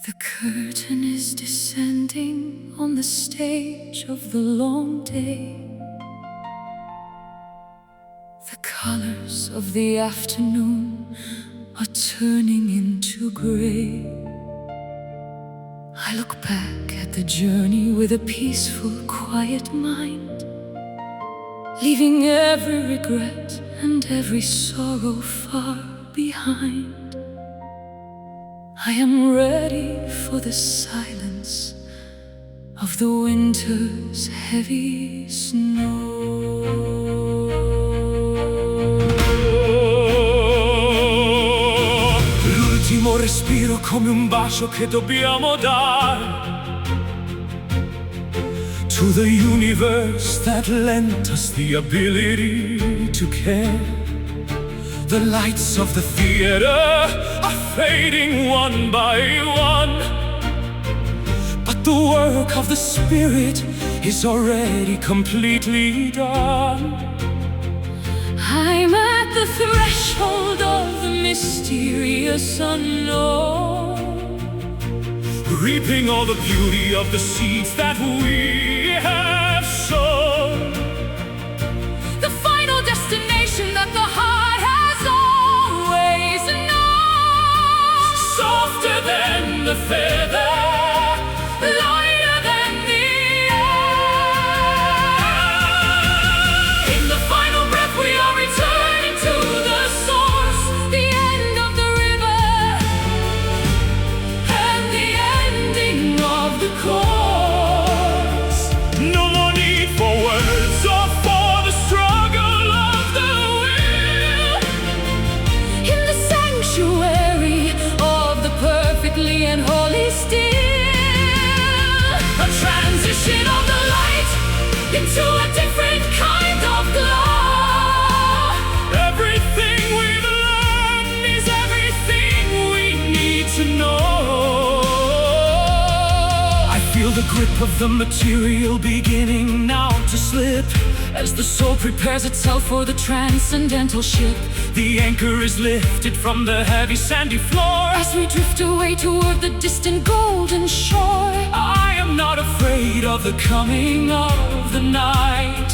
The curtain is descending on the stage of the long day. The colors of the afternoon are turning into gray. I look back at the journey with a peaceful, quiet mind, leaving every regret and every sorrow far behind. I am ready for the silence of the winter's heavy snow. L'ultimo respiro come un bacio che dobbiamo dare to the universe that lent us the ability to care. The lights of the theater are fading one by one, but the work of the spirit is already completely done. I'm at the threshold of the mysterious unknown, reaping all the beauty of the seeds that we have sown. the final destination that the heart has always known. Softer than the feather, Lighter than the air. In the final breath we are returning to the source, the end of the river and the ending of the course. no more need for words or for the struggle of the will. In the sanctuary of the perfectly and holy still, A transition of the light into a different kind of glow. everything we've learned is everything we need to know. I feel the grip of the material beginning now to slip As the soul prepares itself for the transcendental ship, The anchor is lifted from the heavy sandy floor. as we drift away toward the distant golden shore. I am not afraid of the coming of the night,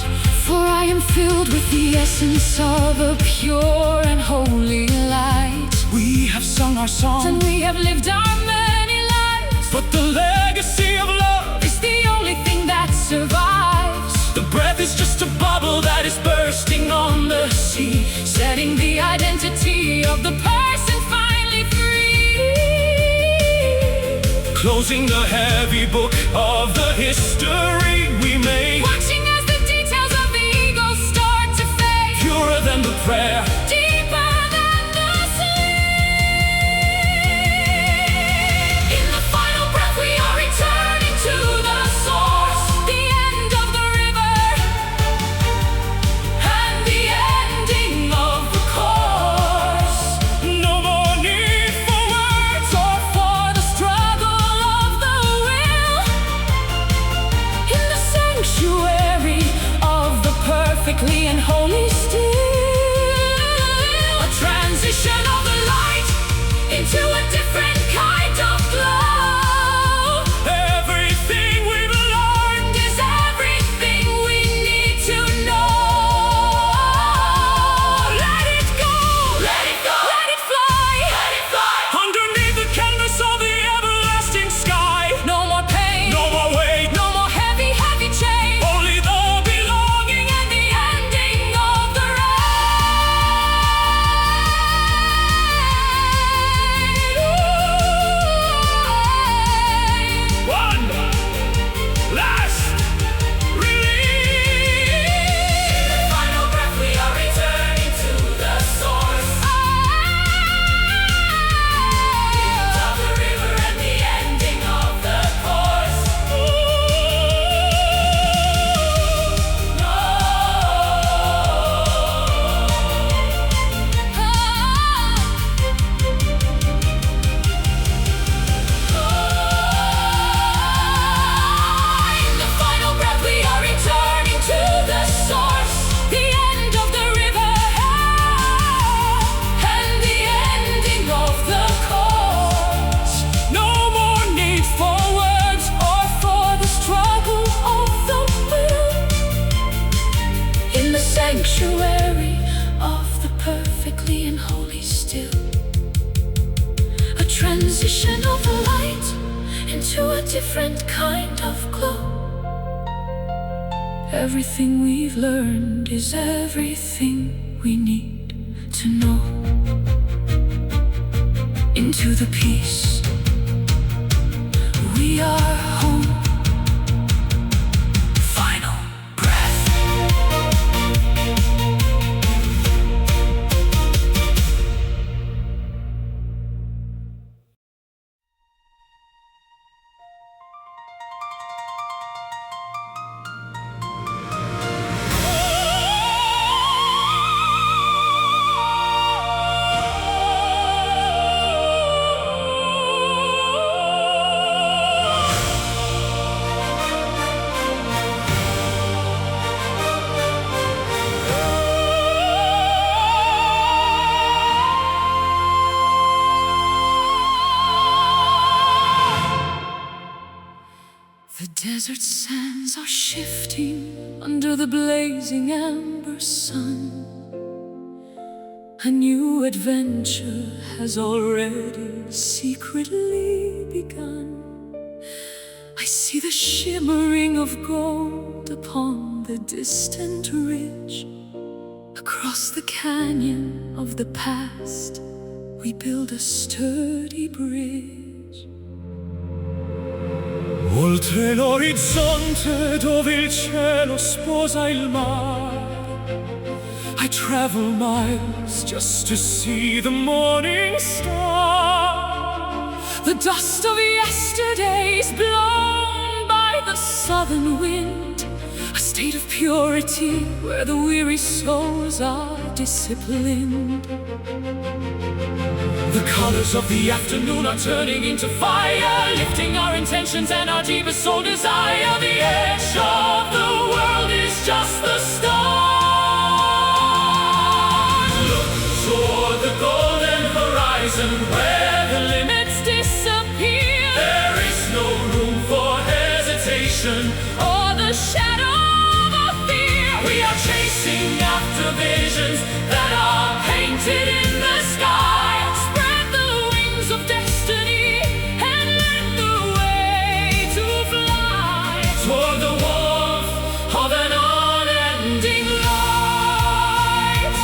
For I am filled with the essence of a pure and holy light. we have sung our song, And we have lived our many lives, but the legacy of love, it's the only thing that survives. the breath is just a bubble that is bursting on the sea, Setting the identity of the person finally free. closing the heavy book of the history we made. Watching as the details of the ego start to fade. Purer than the prayer, Deeper than the sleep. In the final breath we are returning to the source, the end of the river and the ending of the course. no more need for words Or for the struggle of the will. In the sanctuary of the perfectly and holy still, transition of the light into a different kind of glow. Everything we've learned is everything we need to know. Into the peace, we are home. Final breath. The desert sands are shifting under the blazing amber sun. A new adventure has already secretly begun. I see the shimmering of gold upon the distant ridge. Across the canyon of the past, we build a sturdy bridge. Oltre l'orizzonte dove il cielo sposa il mare, I travel miles just to see the morning star. The dust of yesterdays blown by the southern wind, a state of purity where the weary souls are disciplined. The colors of the afternoon are turning into fire, lifting our intentions and our deepest soul desire. The edge of the world is just the start. Look toward the golden horizon where the limits disappear. There is no room for hesitation Or the shadow of fear. We are chasing after visions that are painted in the sky. Spread the wings of destiny and learn the way to fly Toward the warmth of an unending light.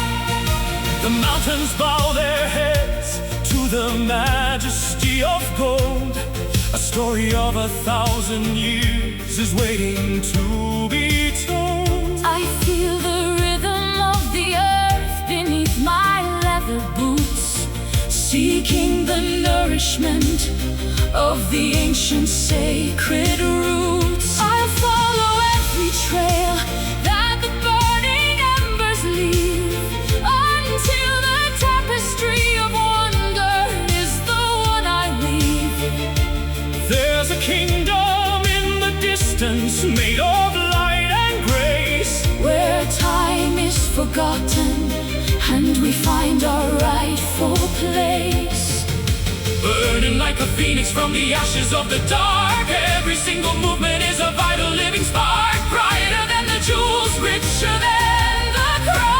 The mountains bow their heads to the majesty of gold. A story of 1,000 years is waiting to be told. I feel the rhythm of the earth beneath my leather boots, seeking the nourishment of the ancient sacred roots. I'll follow every trail that the burning embers leave, until the tapestry of wonder is the one I weave. There's a kingdom in the distance made of light and grace, where time is forgotten and we find our rightful place. burning like a phoenix from the ashes of the dark. Every single movement is a vital living spark, brighter than the jewels, richer than the crown.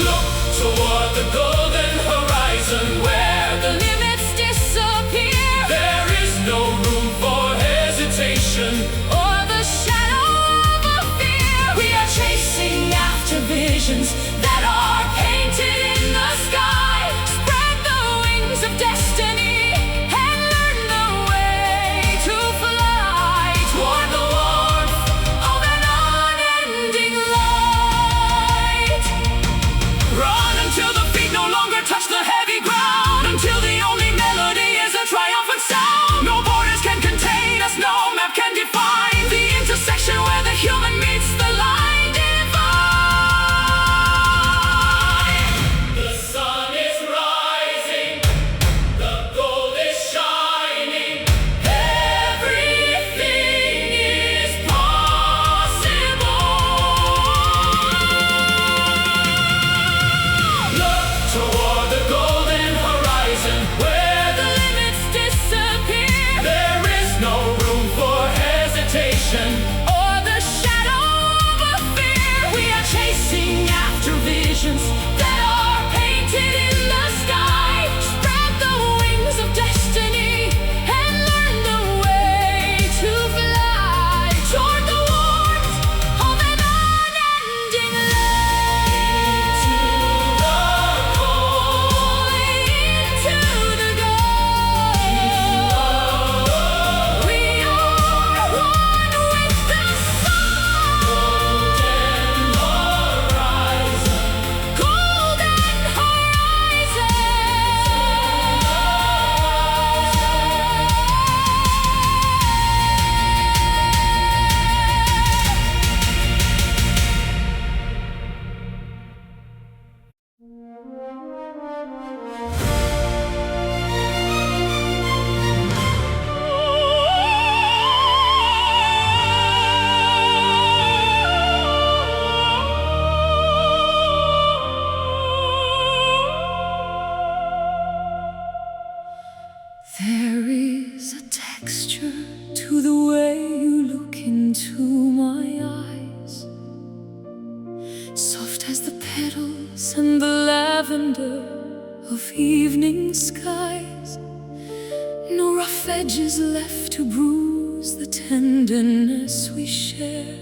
Look toward the golden horizon where The limits disappear, there is no room for hesitation or the shadow of fear. We are chasing after visions that are painted in the sky. Spread the wings of destiny and learn the way to fly Toward the warmth of an evening skies, no rough edges left to bruise the tenderness we share.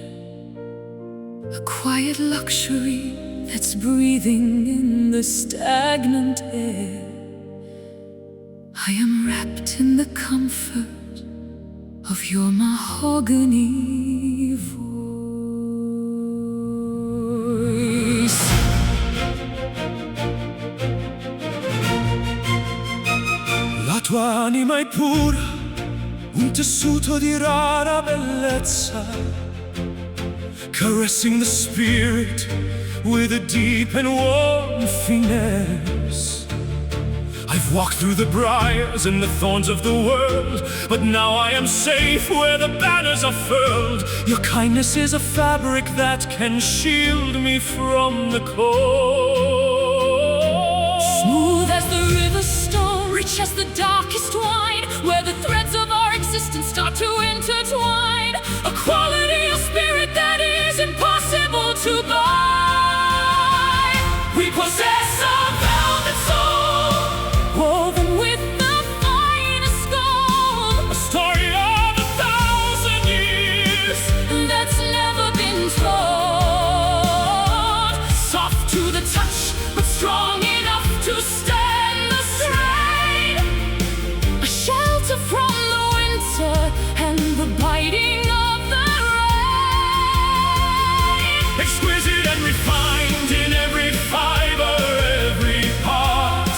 A quiet luxury that's breathing in the stagnant air. I am wrapped in the comfort of your mahogany voice. La tua anima è pura, un tessuto di rara bellezza, caressing the spirit with a deep and warm finesse. I've walked through the briars and the thorns of the world, but now I am safe where the banners are furled. Your kindness is a fabric that can shield me from the cold. Smooth as the river's stone, rich as the darkest wine, where the threads of our existence start to intertwine. A quality of spirit that is impossible to buy. We possess a velvet soul, woven with the finest gold. A story of 1,000 years that's never been told. soft to the touch, But strong enough to stand the strain. A shelter from the winter and the biting of the rain. exquisite and refined in every fiber, every part.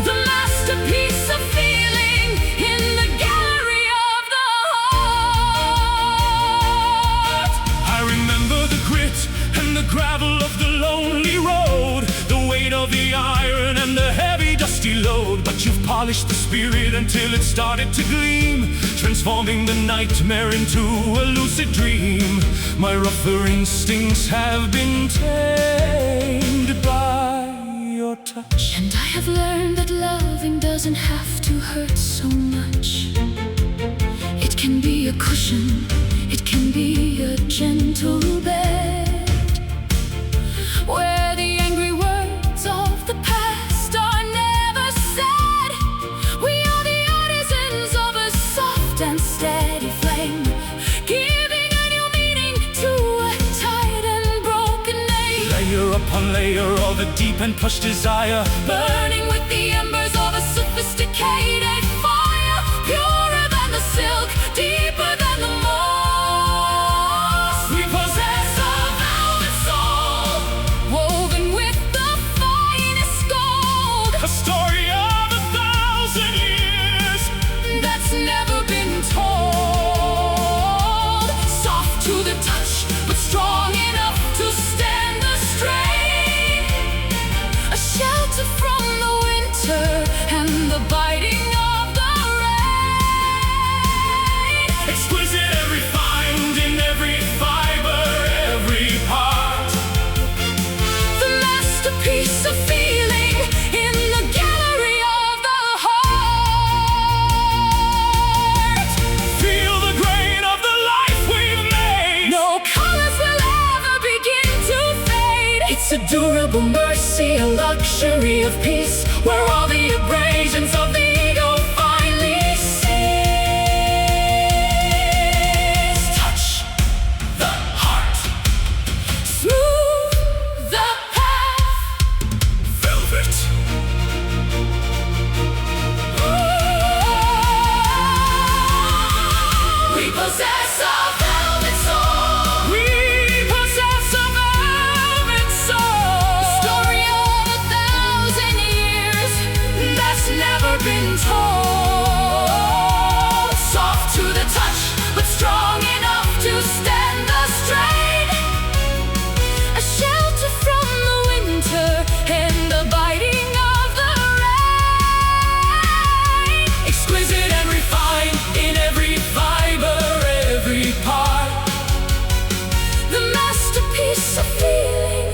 The masterpiece of feeling in the gallery of the heart. I remember the grit and the gravel of the lonely road, the weight of the iron and the heavy dusty load. But you've polished the spirit until it started to gleam, transforming the nightmare into a lucid dream. My rougher instincts have been tamed by your touch. And I have learned that loving doesn't have to hurt so much. It can be a cushion, it can be a gentle bed, where the angry words of the past are never said. We are the artisans of a soft and steady flame, giving a new meaning to a tired and broken name. Layer upon layer of a deep and plush desire, Burning with the embers of a sophisticated fire, purer than the silk, deeper than the moss. we possess A velvet soul, woven with the finest gold, a story of 1,000 years that's never been told. Soft to the touch, but strong enough to stand the strain. A shelter from the winter and the biting of the rain. exquisite and refined in every fiber, every part. The masterpiece of feeling in the gallery of the heart. Feel the grain of the life we've made. No colors will ever begin to fade. It's a durable mercy, a luxury of peace, where all the abrasions of the ego finally cease. Touch the heart, Smooth the path. velvet. We possess a velvet soul. We possess a velvet soul. Story of 1,000 years that's never been told. Soft to the touch, but strong enough to stand the strain. A shelter from the winter and the biting of the rain. Exquisite and refined in every fiber, every part. The masterpiece of feeling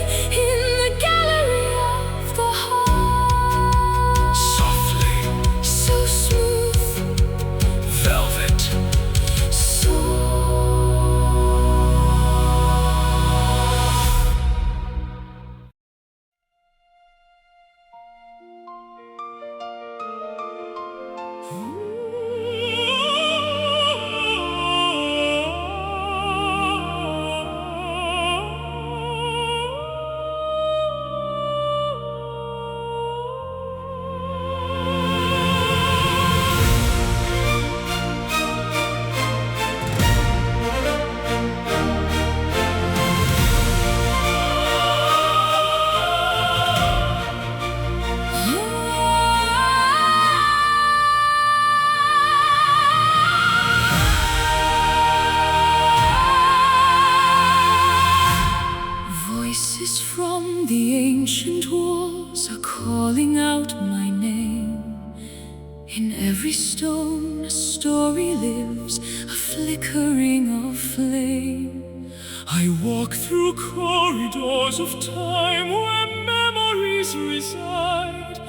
in the gallery of the heart. Softly, So sweet. Voices from the ancient walls are calling out my name. In every stone a story lives, a flickering of flame. I walk through corridors of time where memories reside,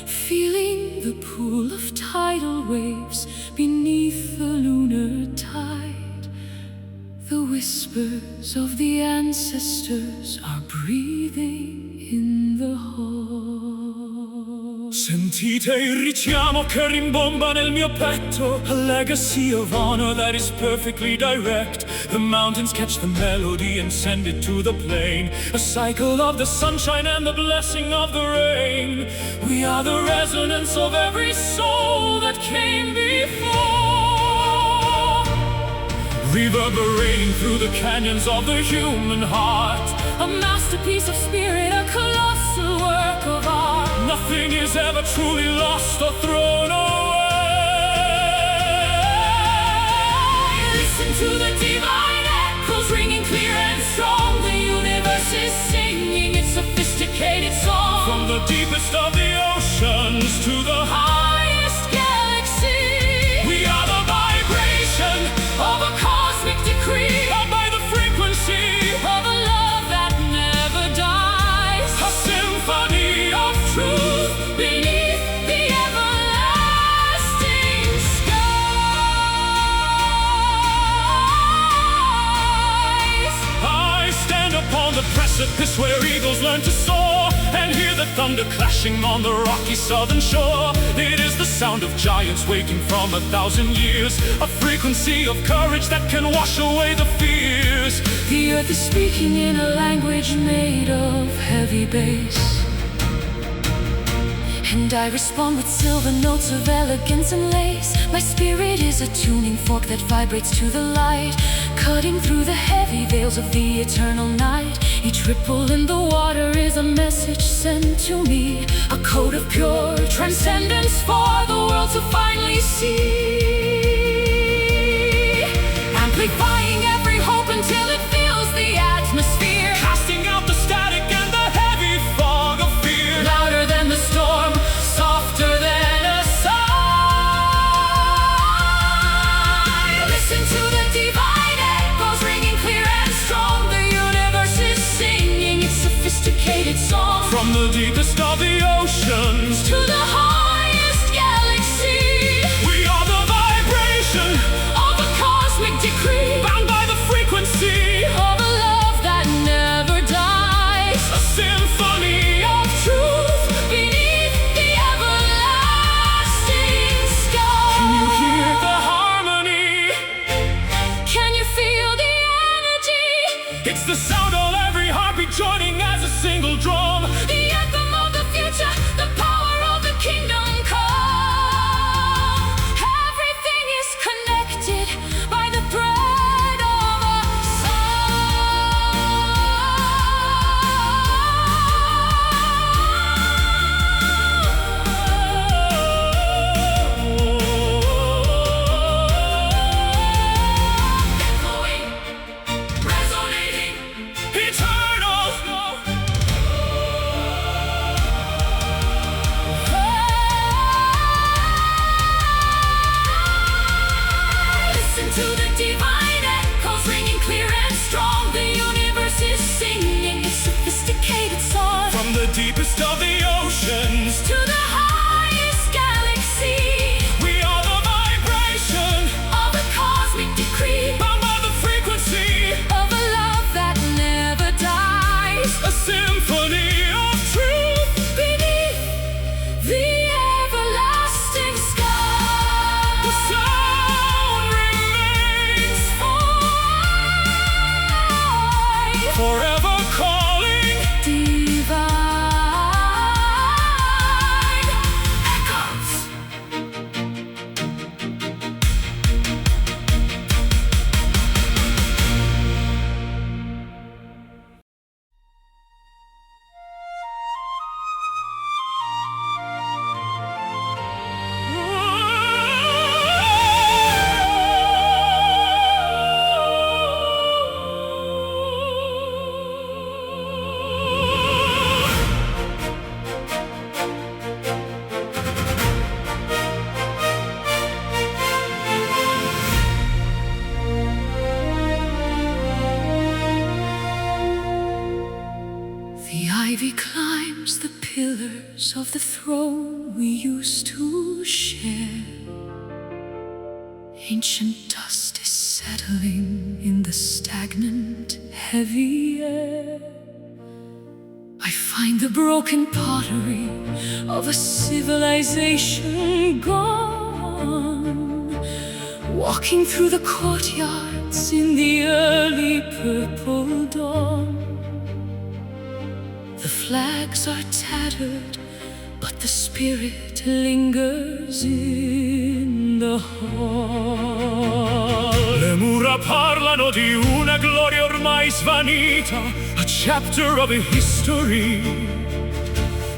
Feeling the pool of tidal waves beneath the lunar tide. The whispers of the ancestors are breathing in the hall. Sentite il richiamo che rimbomba nel mio petto, a legacy of honor that is perfectly direct. The mountains catch the melody and send it to the plain, a cycle of the sunshine and the blessing of the rain. We are the resonance of every soul that came before, reverberating through the canyons of the human heart. A masterpiece of spirit, a colossal work of art. Nothing is ever truly lost or thrown away. Listen to the divine echoes ringing clear and strong. The universe is singing its sophisticated song. From the deepest of the oceans to the highest galaxy, we are the vibration of a cosmic decree, by the frequency of a love that never dies. a symphony of Truth beneath the everlasting skies. I stand upon the precipice where eagles learn to soar, and hear the thunder clashing on the rocky southern shore. It is the sound of giants waking from 1,000 years, a frequency of courage that can wash away the fears. The earth is speaking in a language made of heavy bass, and I respond with silver notes of elegance and lace. My spirit is a tuning fork that vibrates to the light, cutting through the heavy veils of the eternal night. Each ripple in the water is a message sent to me, a code of pure transcendence for the world to finally see, amplifying every hope until it fills the atmosphere, Casting out the static and the heavy fog of fear. louder than the storm, softer than a sigh. Listen to the divine echoes ringing clear and strong. The universe is singing its sophisticated song. From the deepest of the oceans To the highest galaxy, we are the vibration of a cosmic decree, bound by the frequency of a love that never dies. a symphony Of truth beneath the everlasting sky. Can you hear the harmony? Can you feel the energy? It's the sound of every heartbeat joining as a single drum. The anthem of the future, the power of the kingdom come. Everything is connected by the thread of a echoing, resonating, Eternal. Listen to the divine echoes ringing clear and strong. The universe is singing its sophisticated song. From the deepest of the oceans To the highest galaxy, we are the vibration of a cosmic decree, bound by the frequency of a love that never dies. a symphony of truth Beneath the everlasting sky. chambers of the throne we used to share. Ancient dust is settling in the stagnant, heavy air. I find the broken pottery of a civilization gone, walking through the courtyards in the early purple dawn. The flags are tattered, but the spirit lingers in the hall. Le mura parlano di una gloria ormai svanita, a chapter of a history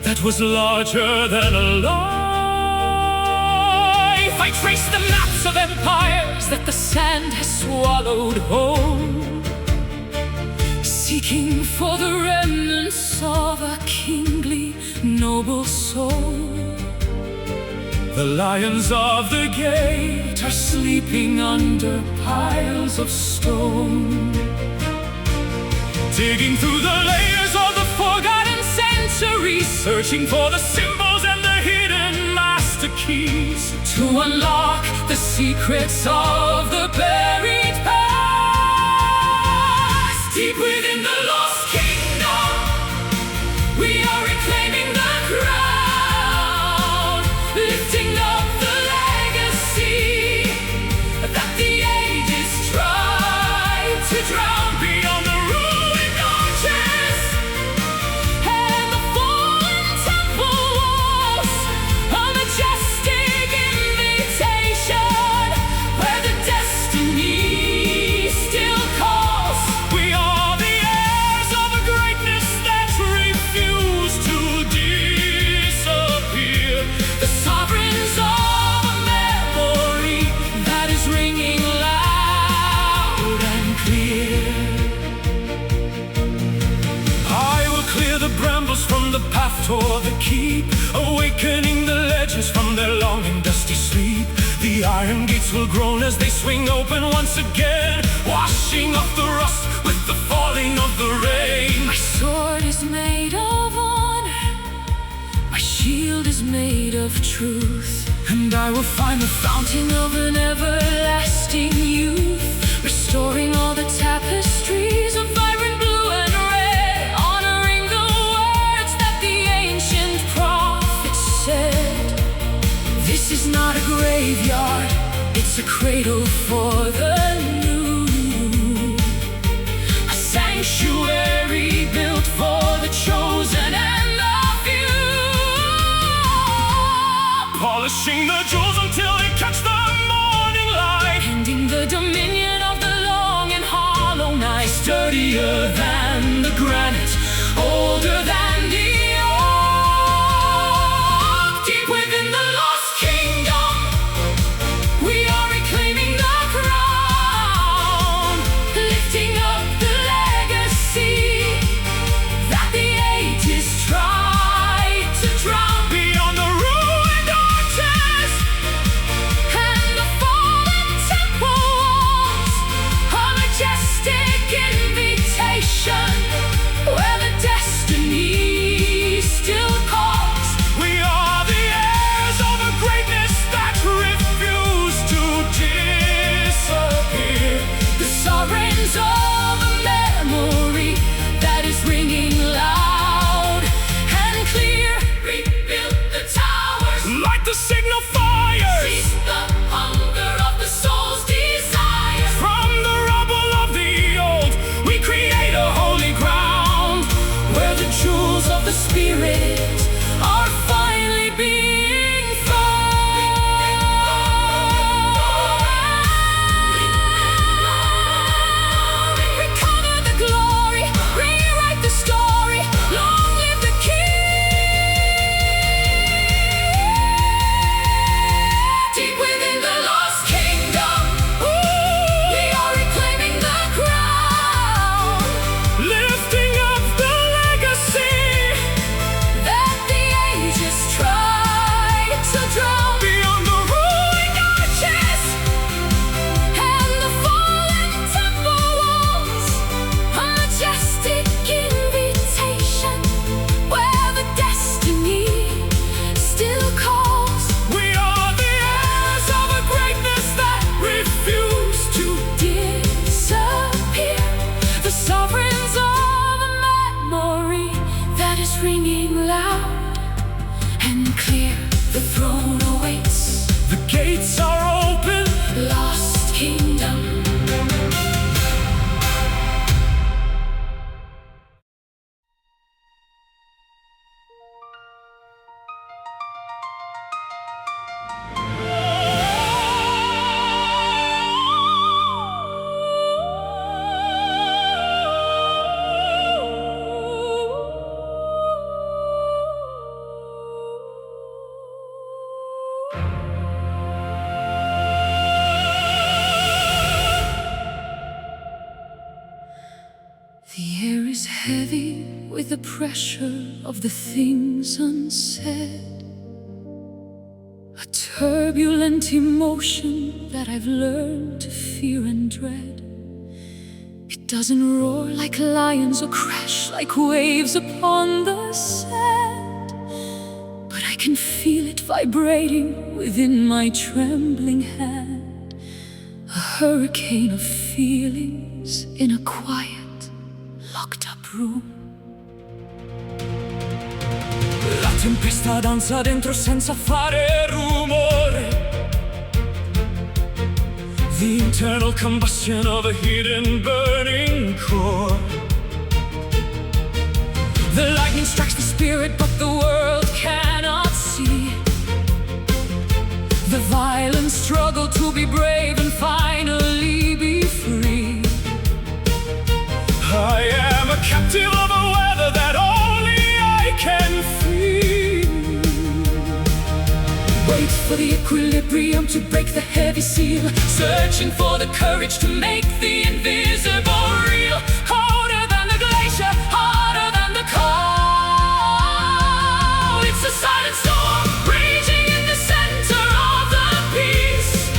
that was larger than a life. I trace the maps of empires that the sand has swallowed whole, seeking for the remnants of a kingly, noble soul. The lions of the gate are sleeping under piles of stone, digging through the layers of the forgotten centuries, searching for the symbols and the hidden master keys to unlock the secrets of the buried past. Deep within the lost kingdom, we are reclaiming the crown, lifting up the legacy that the ages tried to drown. Beyond the ruined arches and the fallen temple walls, a majestic invitation where the destiny still calls. We are the heirs of a greatness that refused to disappear, The sovereigns of a memory that is ringing loud and clear. I will clear the brambles from the path toward the keep, awakening the legends from their long and dusty sleep. The iron gates will groan as they swing open once again, washing off the rust with the falling of the rain. My sword is made of honor, my shield is made of truth, And I will find the fountain of an everlasting youth, restoring all the tapestries of vibrant blue and red, honoring the words that the ancient prophets said. This is not a graveyard, it's a cradle for the new, a sanctuary built for the chosen and the few, polishing the jewels until they catch the morning light, ending the dominion of the long and hollow night, sturdier than the granite, older than the oak. Deep within the lost kingdom, we are reclaiming the crown, lifting up the legacy that the ages tried to drown. beyond the ruined arches The throne awaits, the gates are open, lost kingdom. The air is heavy with the pressure of the things unsaid. A turbulent emotion that I've learned to fear and dread. It doesn't roar like lions or crash like waves upon the sand, but I can feel it vibrating within my trembling hand. A hurricane of feelings in a quiet, locked up room. La tempesta danza dentro senza fare rumore. The internal combustion of a hidden burning core. The lightning strikes the spirit, but the world cannot see. The violent struggle to be brave and finally be free. I am a captive of a weather that only I can feel. Wait for the equilibrium to break the heavy seal, searching for the courage to make the invisible real. Colder than the glacier, harder than the cold. It's a silent storm raging in the center of the peace.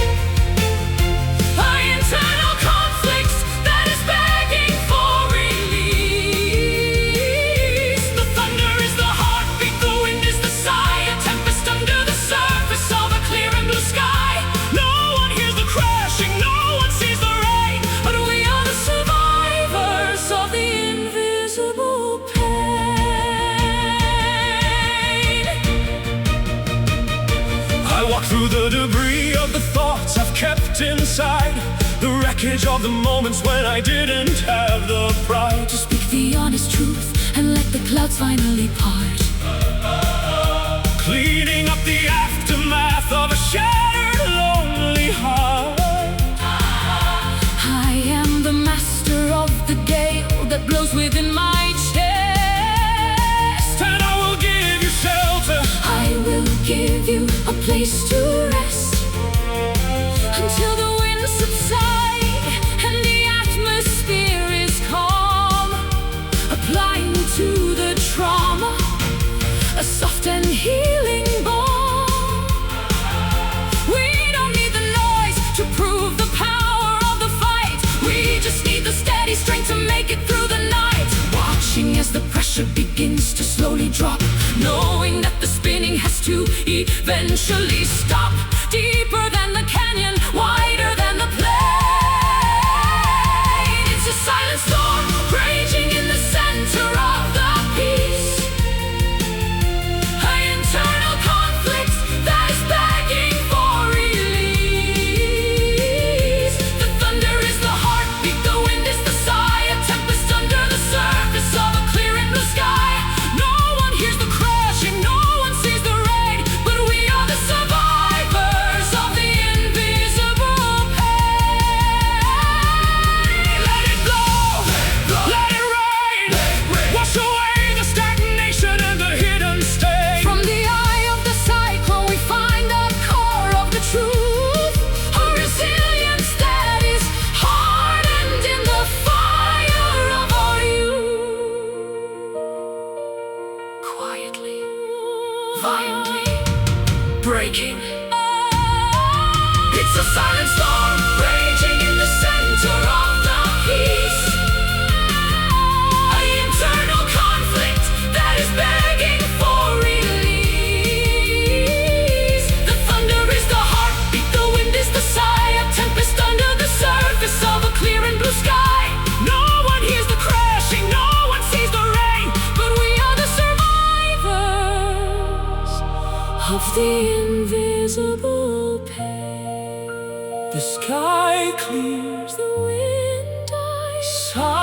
An internal conflict that is begging for release. The thunder is the heartbeat, the wind is the sigh, a tempest under the surface of a clear and blue sky. No one hears the crashing, no one sees the rain, But we are the survivors of the invisible pain. I walk through the debris of the thoughts I've kept inside, the wreckage of the moments when I didn't have the pride To speak the honest truth and let the clouds finally part. cleaning up the aftermath of a shattered, lonely heart. I am the master of the gale that blows within my chest. And I will give you shelter. I will give you a place to rest until the winds subside and the atmosphere is calm. Applying to the trauma a soft and healing balm. We don't need the noise to prove the power of the fight. We just need the steady strength to make it through the night. Watching as the pressure begins to slowly drop, knowing that the spinning has to eventually stop. Deeper than the canyon, wider than the plain. It's a silent storm raging in the center of the peace. An internal conflict that is begging for release. The thunder is the heartbeat, the wind is the sigh, a tempest under the surface of a clear and blue sky. No one hears the crashing, no one sees the rain, but we are the survivors of the invisible pain. Let it blow, let it rain, wash away the stagnation and the hidden stain. From the eye of the cyclone we find the core of the truth, a resilience that is hardened in the fire of our youth. Quietly, violently, breaking. It's a silent storm raging in the center of the peace. An internal conflict that is begging for release. The thunder is the heartbeat, the wind is the sigh, a tempest under the surface of a clear and blue sky. No one hears the crashing, no one sees the rain, But we are the survivors of the invisible pain. The sky clears, The wind dies. silence